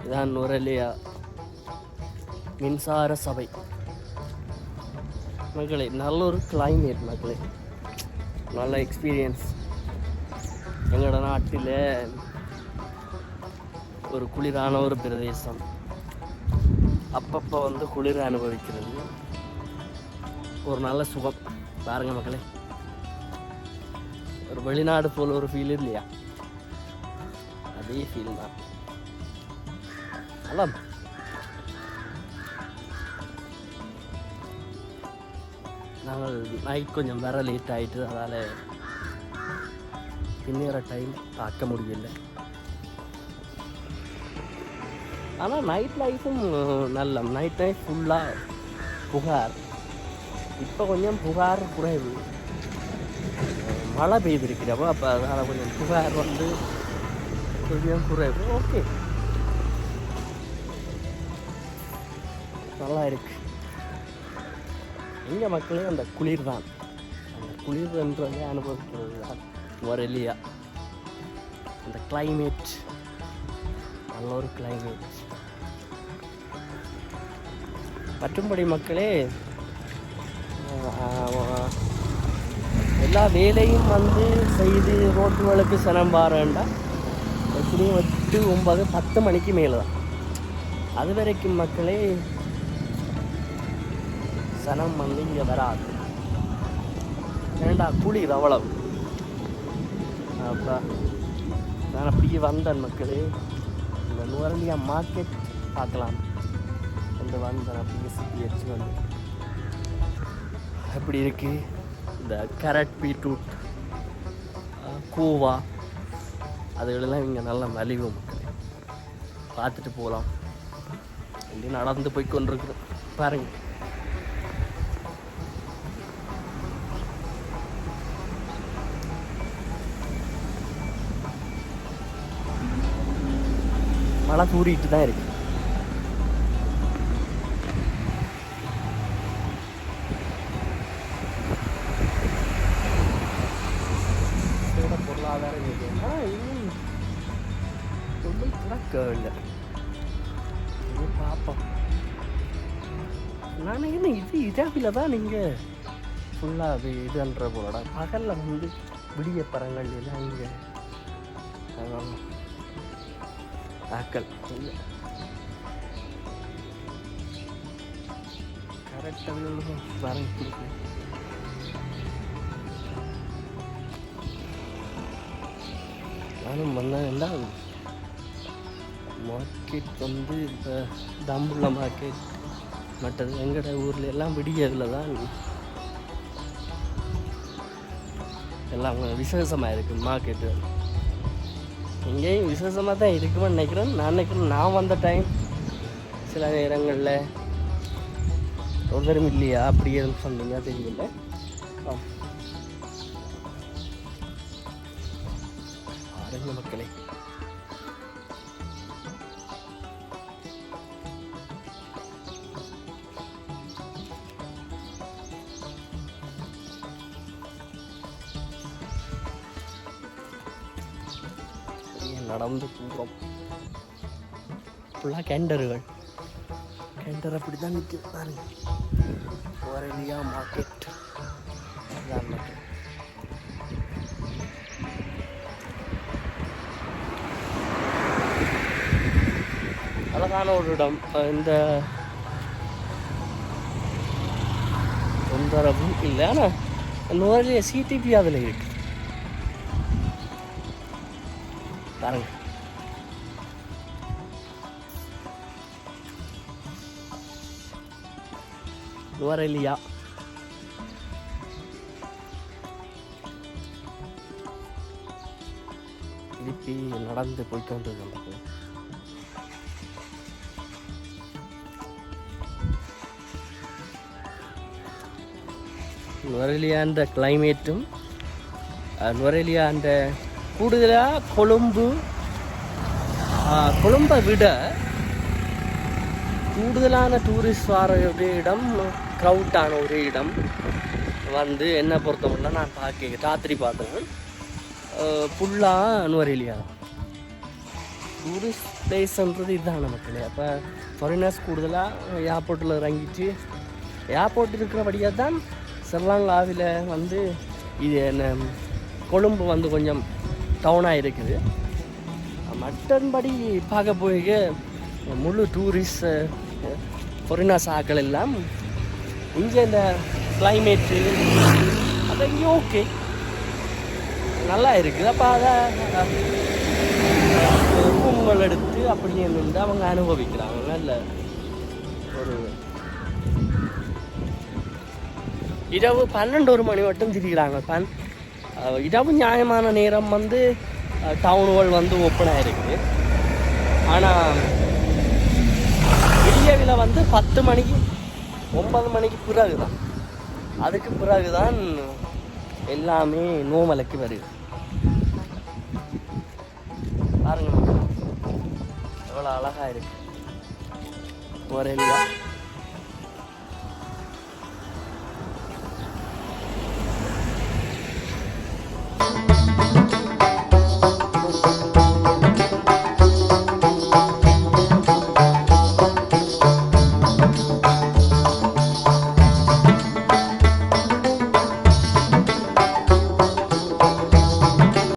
இதான் நுரலியா மின்சார சபை மக்களே. நல்ல ஒரு கிளைமேட் மக்களே, நல்ல எக்ஸ்பீரியன்ஸ். எங்களோட நாட்டில் ஒரு குளிரான ஒரு பிரதேசம், அப்பப்போ வந்து குளிர் அனுபவிக்கிறது ஒரு நல்ல சுகம். பாருங்க மக்களே, ஒரு வெளிநாடு போல் ஒரு ஃபீல் இல்லையா? அதே ஃபீல் தான். நல்லா நாங்கள் நைட் கொஞ்சம் வேற லேட் ஆகிட்டு, அதால் பின்னேற டைம் பார்க்க முடியல. ஆனால் நைட் லைஃப்பும் நல்ல. நைட் லைஃப் ஃபுல்லாக புகார். இப்போ கொஞ்சம் புகார் குறைவு, மழை பெய்திருக்கிறப்போ, அப்போ அதனால் கொஞ்சம் புகார் வந்து கொஞ்சம் குறைவு. ஓகே, நல்லா இருக்கு. எங்கள் மக்களே அந்த குளிர் தான், அந்த குளிர்ன்றதை அனுபவிக்கிறது தான் வரலையா. அந்த கிளைமேட் நல்ல ஒரு கிளைமேட். மற்றும்படி மக்களே, எல்லா வேலையும் வந்து செய்து ரோட்டுகளுக்கு சனம் பாருண்டா எப்படியும் 8, 9, 10 மணிக்கு மேலே தான். அது வரைக்கும் மக்களே சனம் வந்து இங்கே வராது. ஏண்டா குளிர் அவ்வளவு. அப்போ நான் அப்படியே வந்தேன் மக்களே, இந்த நுரலியா மார்க்கெட் பார்க்கலாம் என்று வந்தேன். அப்படியே சுற்றி வச்சு வந்து எப்படி இருக்குது இந்த கேரட், பீட்ரூட், கோவா அதுகளெல்லாம் இங்கே நல்லா மலிவு மக்களே. பார்த்துட்டு போகலாம். அப்படி நடந்து போய் கொண்டிருக்கிறோம் பாருங்கள். மழை தூரிட்டு தான் இருக்கு. பொருளாதாரம் இன்னும் ரொம்ப திறக்க இல்லை. பார்ப்போம். நான் என்ன இதாவில் தான் நீங்கள் ஃபுல்லாக இதுன்ற போலடா. பகலில் வந்து விடிய பறங்கள் எல்லாம் இங்கே ஆக்கள் இல்லை. கரெக்டாக வரங்க கொடுக்கணும். நானும் வந்தேன்டா மார்க்கெட் வந்து இப்போ தம்புள்ள மார்க்கெட் மற்றது எங்கட ஊரில் எல்லாம் விடியதில் தான் எல்லாம் விசேஷமாக இருக்குது மார்க்கெட்டு. இங்கேயும் விசேஷமாக தான் இருக்குன்னு நினைக்கிறேன். நான் வந்த டைம் சில நேரங்களில் ஒருத்தரும் இல்லையா அப்படி எதுவும் சொன்னீங்க தெரியல. பாருங்க மக்களே, நடந்து போகிறோம். ஃபுல்லாக கேண்டர்கள் அப்படி தான் நிற்குது பாருங்க. நுரலியா மார்க்கெட் அதான் மக்கள். அழகான ஒரு இடம். இந்த தொந்தரவும் இல்லை. ஆனால் நுரலியா சிடிபி அதில் இருக்கு பாருங்க. நுரலியா திருப்பி நடந்து போய்க்கொண்டு நமக்கு நுரலியான்ற கிளைமேட்டும் நுரலியான்ற கூடுதலாக கொழும்பை விட கூடுதலான டூரிஸ்ட் வர ஒரு இடம், க்ரௌட்டான ஒரு இடம் வந்து என்ன பொறுத்தவரை நான் ராத்திரி பார்த்தேன் ஃபுல்லாக நுரலியா டூரிஸ்ட் பிளேஸ்ன்றது இதுதான் நமக்கு. அப்போ ஃபாரினர்ஸ் கூடுதலாக ஏர்போர்ட்டில் இறங்கிட்டு ஏர்போர்ட் இருக்கிறபடியாக தான் ஸ்ரீலங்காவில் வந்து இது என்ன கொழும்பு வந்து கொஞ்சம் டவுனாக இருக்குது. மற்றபடி பார்க்க போய் முழு டூரிஸ்ட் ஃபாரினர்ஸ் ஆக்கள் எல்லாம் இங்கே இந்த கிளைமேட்டு அது இங்கே ஓகே நல்லா இருக்குது. அப்போ அதை ரூம்கள் எடுத்து அப்படியே நின்று அவங்க அனுபவிக்கிறாங்க. நல்ல ஒரு இரவு 12 மணி மட்டும் திரிகிறாங்க. இரவு நியாயமான நேரம் வந்து டவுனுகள் வந்து ஓப்பனாக இருக்குது. ஆனால் விடியவில் வந்து 10 மணிக்கு 9 மணிக்கு பிறகு தான், அதுக்கு பிறகு தான் எல்லாமே நோமலுக்கு வருது. பாருங்க எவ்வளோ அழகாக இருக்கு ஒரேலியா.